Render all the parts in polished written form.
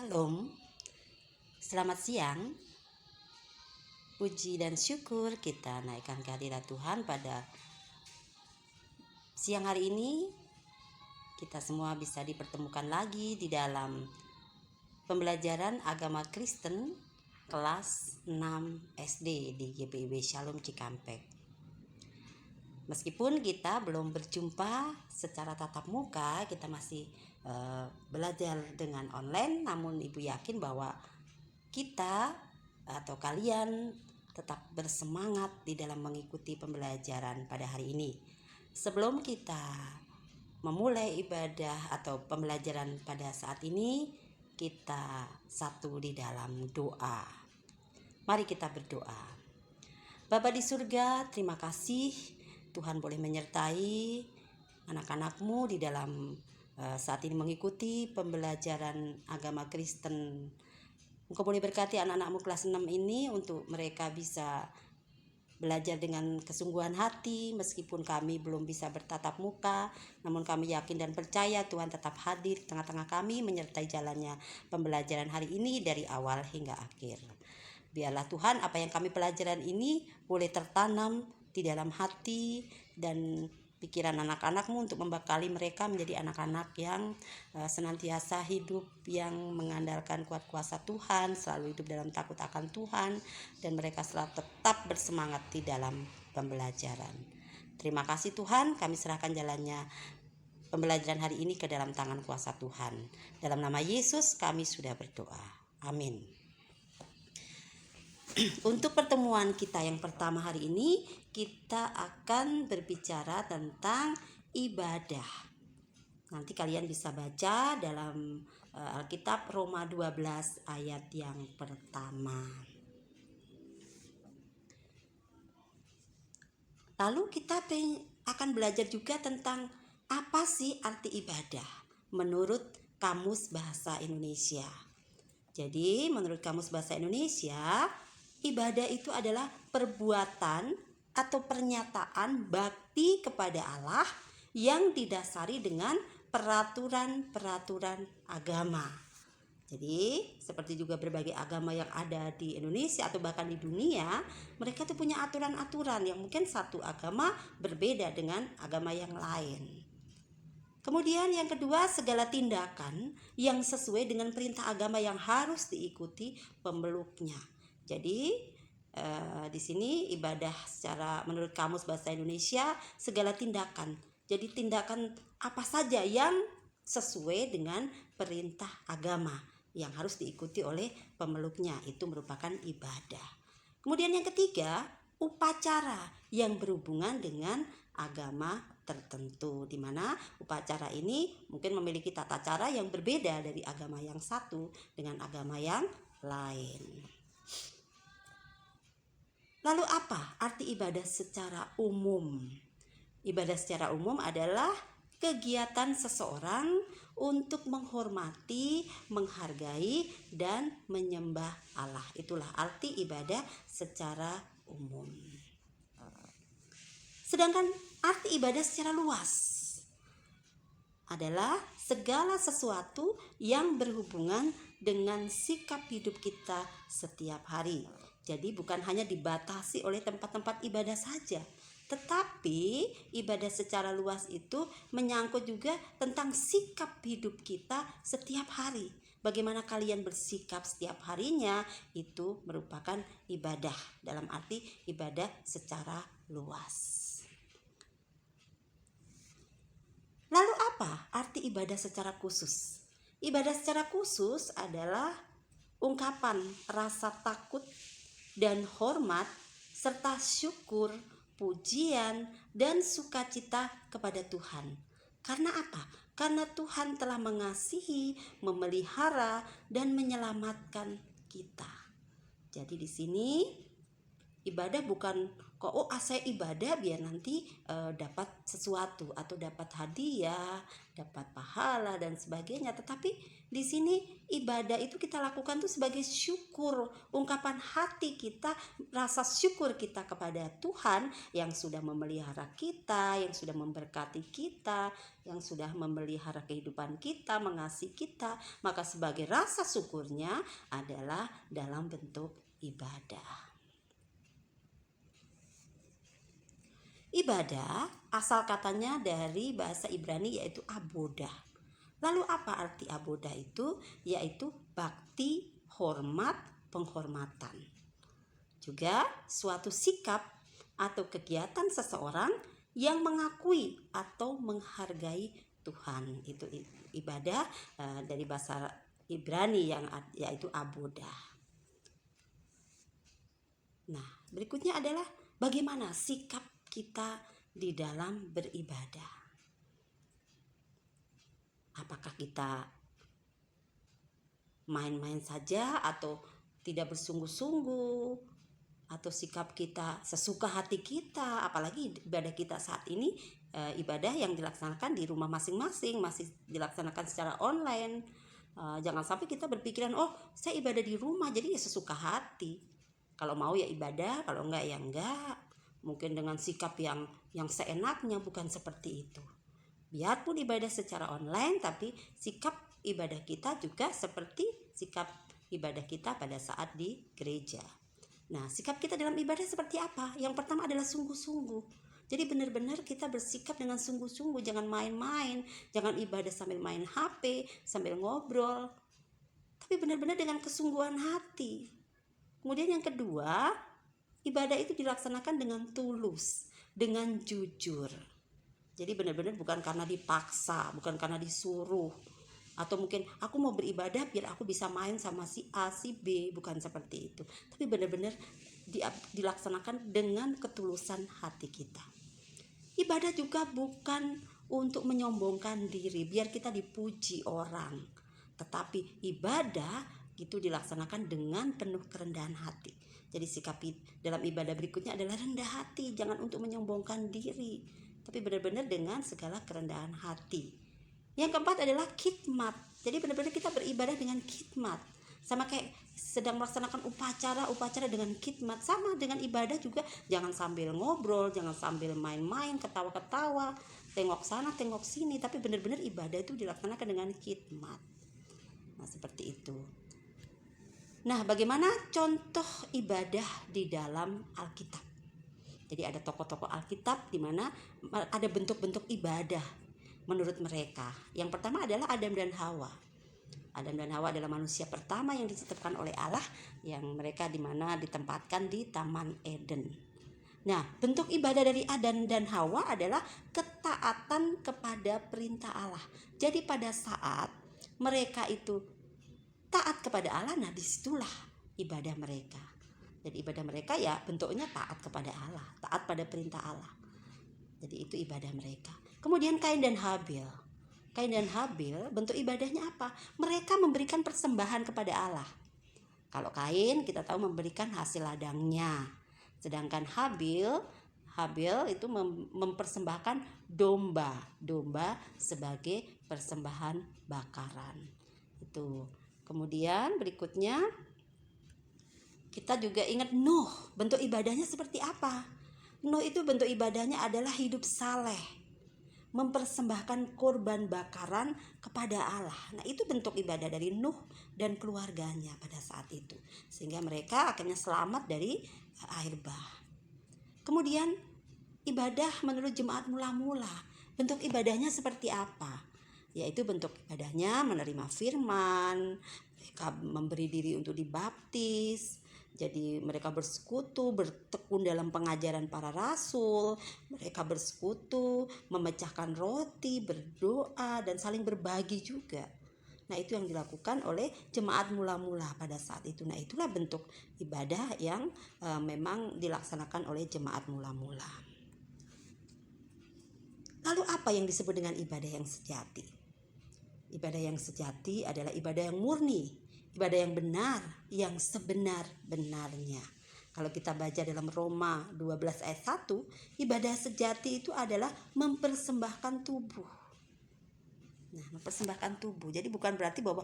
Shalom, selamat siang. Puji dan syukur kita naikkan kehadirat Tuhan pada siang hari ini. Kita semua bisa dipertemukan lagi di dalam pembelajaran agama Kristen kelas 6 SD di GPIB Shalom Cikampek. Meskipun kita belum berjumpa secara tatap muka, kita masih belajar dengan online, namun Ibu yakin bahwa kita atau kalian tetap bersemangat di dalam mengikuti pembelajaran pada hari ini. Sebelum kita memulai ibadah atau pembelajaran pada saat ini, kita satu di dalam doa. Mari kita berdoa. Bapa di surga, terima kasih Tuhan boleh menyertai anak-anak-Mu di dalam saat ini mengikuti pembelajaran agama Kristen. Engkau boleh berkati anak-anak-Mu kelas 6 ini untuk mereka bisa belajar dengan kesungguhan hati. Meskipun kami belum bisa bertatap muka, namun kami yakin dan percaya Tuhan tetap hadir di tengah-tengah kami, menyertai jalannya pembelajaran hari ini dari awal hingga akhir. Biarlah Tuhan apa yang kami pelajaran ini boleh tertanam di dalam hati dan pikiran anak-anak-Mu untuk membekali mereka menjadi anak-anak yang senantiasa hidup yang mengandalkan kuat kuasa Tuhan, selalu hidup dalam takut akan Tuhan, dan mereka selalu tetap bersemangat di dalam pembelajaran. Terima kasih Tuhan, kami serahkan jalannya pembelajaran hari ini ke dalam tangan kuasa Tuhan. Dalam nama Yesus kami sudah berdoa. Amin. Untuk pertemuan kita yang pertama hari ini, kita akan berbicara tentang ibadah. Nanti kalian bisa baca dalam Alkitab Roma 12 ayat yang pertama. Lalu kita akan belajar juga tentang apa sih arti ibadah menurut Kamus Bahasa Indonesia. Jadi menurut Kamus Bahasa Indonesia, ibadah itu adalah perbuatan atau pernyataan bakti kepada Allah yang didasari dengan peraturan-peraturan agama. Jadi seperti juga berbagai agama yang ada di Indonesia atau bahkan di dunia, mereka tuh punya aturan-aturan yang mungkin satu agama berbeda dengan agama yang lain. Kemudian yang kedua, segala tindakan yang sesuai dengan perintah agama yang harus diikuti pemeluknya. Jadi di sini ibadah secara menurut Kamus Bahasa Indonesia segala tindakan. Jadi tindakan apa saja yang sesuai dengan perintah agama yang harus diikuti oleh pemeluknya, itu merupakan ibadah. Kemudian yang ketiga, upacara yang berhubungan dengan agama tertentu, di mana upacara ini mungkin memiliki tata cara yang berbeda dari agama yang satu dengan agama yang lain. Lalu apa arti ibadah secara umum? Ibadah secara umum adalah kegiatan seseorang untuk menghormati, menghargai, dan menyembah Allah. Itulah arti ibadah secara umum. Sedangkan arti ibadah secara luas adalah segala sesuatu yang berhubungan dengan sikap hidup kita setiap hari. Jadi bukan hanya dibatasi oleh tempat-tempat ibadah saja, tetapi ibadah secara luas itu menyangkut juga tentang sikap hidup kita setiap hari. Bagaimana kalian bersikap setiap harinya, itu merupakan ibadah dalam arti ibadah secara luas. Lalu apa arti ibadah secara khusus? Ibadah secara khusus adalah ungkapan rasa takut dan hormat serta syukur, pujian, dan sukacita kepada Tuhan. Karena apa? Karena Tuhan telah mengasihi, memelihara, dan menyelamatkan kita. Jadi di sini ibadah bukan kok saya ibadah biar nanti dapat sesuatu atau dapat hadiah, dapat pahala dan sebagainya. Tetapi di sini ibadah itu kita lakukan tuh sebagai syukur, ungkapan hati kita, rasa syukur kita kepada Tuhan yang sudah memelihara kita, yang sudah memberkati kita, yang sudah memelihara kehidupan kita, mengasihi kita. Maka sebagai rasa syukurnya adalah dalam bentuk ibadah. Ibadah asal katanya dari bahasa Ibrani yaitu abodah. Lalu apa arti abodah itu? Yaitu bakti, hormat, penghormatan. Juga suatu sikap atau kegiatan seseorang yang mengakui atau menghargai Tuhan. Itu ibadah dari bahasa Ibrani yang yaitu abodah. Nah, berikutnya adalah bagaimana sikap kita di dalam beribadah. Apakah kita main-main saja atau tidak bersungguh-sungguh, atau sikap kita sesuka hati kita? Apalagi ibadah kita saat ini ibadah yang dilaksanakan di rumah masing-masing, masih dilaksanakan secara online. Jangan sampai kita berpikiran, oh saya ibadah di rumah jadi ya sesuka hati. Kalau mau ya ibadah, kalau enggak ya enggak. Mungkin dengan sikap yang seenaknya, bukan seperti itu. Biarpun ibadah secara online, tapi sikap ibadah kita juga seperti sikap ibadah kita pada saat di gereja. Nah, sikap kita dalam ibadah seperti apa? Yang pertama adalah sungguh-sungguh. Jadi benar-benar kita bersikap dengan sungguh-sungguh, jangan main-main, jangan ibadah sambil main HP, sambil ngobrol. Tapi benar-benar dengan kesungguhan hati. Kemudian yang kedua, ibadah itu dilaksanakan dengan tulus, dengan jujur. Jadi benar-benar bukan karena dipaksa, bukan karena disuruh. Atau mungkin aku mau beribadah biar aku bisa main sama si A, si B, bukan seperti itu. Tapi benar-benar dilaksanakan dengan ketulusan hati kita. Ibadah juga bukan untuk menyombongkan diri, biar kita dipuji orang. Tetapi ibadah itu dilaksanakan dengan penuh kerendahan hati. Jadi sikap dalam ibadah berikutnya adalah rendah hati, jangan untuk menyombongkan diri, tapi benar-benar dengan segala kerendahan hati. Yang keempat adalah khidmat. Jadi benar-benar kita beribadah dengan khidmat. Sama kayak sedang melaksanakan upacara dengan khidmat. Sama dengan ibadah juga, jangan sambil ngobrol, jangan sambil main-main, ketawa-ketawa, tengok sana, tengok sini, tapi benar-benar ibadah itu dilaksanakan dengan khidmat. Nah, seperti itu. Nah, bagaimana contoh ibadah di dalam Alkitab? Jadi ada tokoh-tokoh Alkitab di mana ada bentuk-bentuk ibadah menurut mereka. Yang pertama adalah Adam dan Hawa. Adam dan Hawa adalah manusia pertama yang diciptakan oleh Allah, yang mereka di mana ditempatkan di Taman Eden. Nah, bentuk ibadah dari Adam dan Hawa adalah ketaatan kepada perintah Allah. Jadi pada saat mereka itu taat kepada Allah, nah disitulah ibadah mereka. Jadi ibadah mereka ya bentuknya taat kepada Allah, taat pada perintah Allah. Jadi itu ibadah mereka. Kemudian Kain dan Habil. Kain dan Habil bentuk ibadahnya apa? Mereka memberikan persembahan kepada Allah. Kalau Kain kita tahu memberikan hasil ladangnya. Sedangkan Habil itu mempersembahkan domba sebagai persembahan bakaran. Itu. Kemudian berikutnya kita juga ingat Nuh, bentuk ibadahnya seperti apa? Nuh itu bentuk ibadahnya adalah hidup saleh, mempersembahkan korban bakaran kepada Allah. Nah, itu bentuk ibadah dari Nuh dan keluarganya pada saat itu, sehingga mereka akhirnya selamat dari air bah. Kemudian ibadah menurut jemaat mula-mula, bentuk ibadahnya seperti apa? Yaitu bentuk ibadahnya menerima firman, mereka memberi diri untuk dibaptis. Jadi mereka bersekutu, bertekun dalam pengajaran para rasul, mereka bersekutu, memecahkan roti, berdoa, dan saling berbagi juga. Nah, itu yang dilakukan oleh jemaat mula-mula pada saat itu. Nah, itulah bentuk ibadah yang memang dilaksanakan oleh jemaat mula-mula. Lalu apa yang disebut dengan ibadah yang sejati? Ibadah yang sejati adalah ibadah yang murni, ibadah yang benar, yang sebenar-benarnya. Kalau kita baca dalam Roma 12 ayat 1, ibadah sejati itu adalah mempersembahkan tubuh. Nah, mempersembahkan tubuh. Jadi bukan berarti bahwa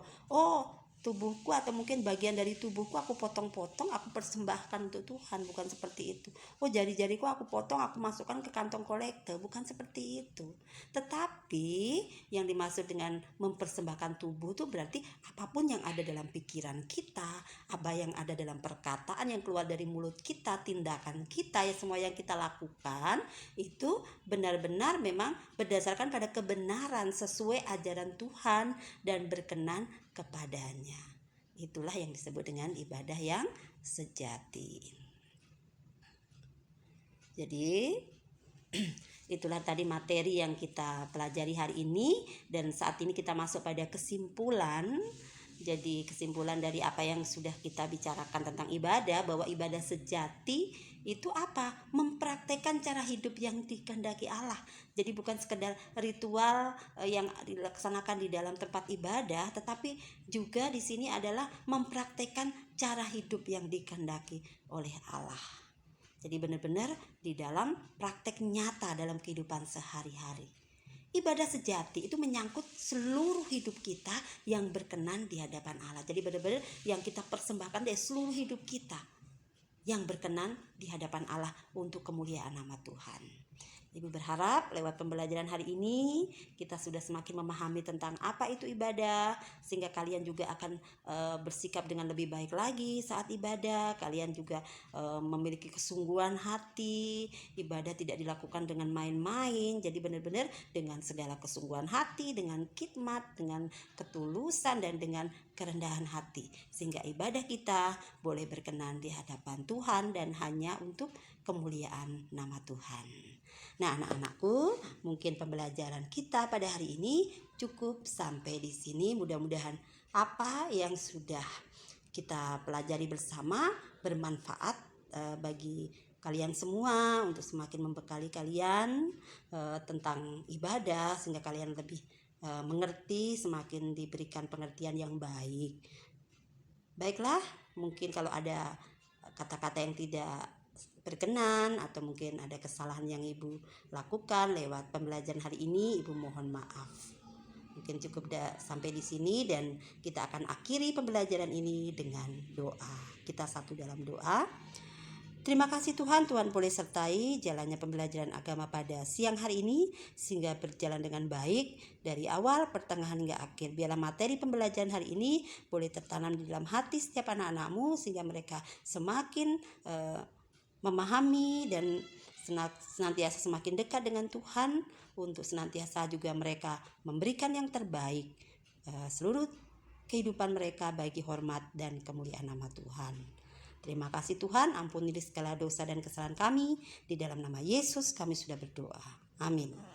tubuhku atau mungkin bagian dari tubuhku aku potong-potong, aku persembahkan untuk Tuhan, bukan seperti itu. Jari-jariku aku potong, aku masukkan ke kantong kolekte, bukan seperti itu. Tetapi yang dimaksud dengan mempersembahkan tubuh itu berarti apapun yang ada dalam pikiran kita, apa yang ada dalam perkataan yang keluar dari mulut kita, tindakan kita, ya semua yang kita lakukan itu benar-benar memang berdasarkan pada kebenaran sesuai ajaran Tuhan dan berkenan kepadanya. Itulah yang disebut dengan ibadah yang sejati. Jadi itulah tadi materi yang kita pelajari hari ini, dan saat ini kita masuk pada kesimpulan. Jadi kesimpulan dari apa yang sudah kita bicarakan tentang ibadah, bahwa ibadah sejati itu apa? Mempraktekkan cara hidup yang dikehendaki Allah. Jadi bukan sekedar ritual yang dilaksanakan di dalam tempat ibadah, tetapi juga di sini adalah mempraktekkan cara hidup yang dikehendaki oleh Allah. Jadi benar-benar di dalam praktek nyata dalam kehidupan sehari-hari. Ibadah sejati itu menyangkut seluruh hidup kita yang berkenan di hadapan Allah. Jadi benar-benar yang kita persembahkan dari seluruh hidup kita yang berkenan di hadapan Allah untuk kemuliaan nama Tuhan. Ibu berharap lewat pembelajaran hari ini kita sudah semakin memahami tentang apa itu ibadah, sehingga kalian juga akan bersikap dengan lebih baik lagi saat ibadah. Kalian juga memiliki kesungguhan hati. Ibadah tidak dilakukan dengan main-main, jadi benar-benar dengan segala kesungguhan hati, dengan khidmat, dengan ketulusan, dan dengan kerendahan hati, sehingga ibadah kita boleh berkenan di hadapan Tuhan dan hanya untuk kemuliaan nama Tuhan. Nah, anak-anakku, mungkin pembelajaran kita pada hari ini cukup sampai di sini. Mudah-mudahan apa yang sudah kita pelajari bersama bermanfaat bagi kalian semua, untuk semakin membekali kalian tentang ibadah, sehingga kalian lebih mengerti, semakin diberikan pengertian yang baik. Baiklah, mungkin kalau ada kata-kata yang tidak berkenan atau mungkin ada kesalahan yang Ibu lakukan lewat pembelajaran hari ini, Ibu mohon maaf. Mungkin cukup sampai di sini, dan kita akan akhiri pembelajaran ini dengan doa. Kita satu dalam doa. Terima kasih Tuhan, Tuhan boleh sertai jalannya pembelajaran agama pada siang hari ini sehingga berjalan dengan baik dari awal, pertengahan hingga akhir. Biarlah materi pembelajaran hari ini boleh tertanam di dalam hati setiap anak-anak-Mu sehingga mereka semakin memahami dan senantiasa semakin dekat dengan Tuhan, untuk senantiasa juga mereka memberikan yang terbaik seluruh kehidupan mereka bagi hormat dan kemuliaan nama Tuhan. Terima kasih Tuhan, ampunilah segala dosa dan kesalahan kami. Di dalam nama Yesus kami sudah berdoa. Amin.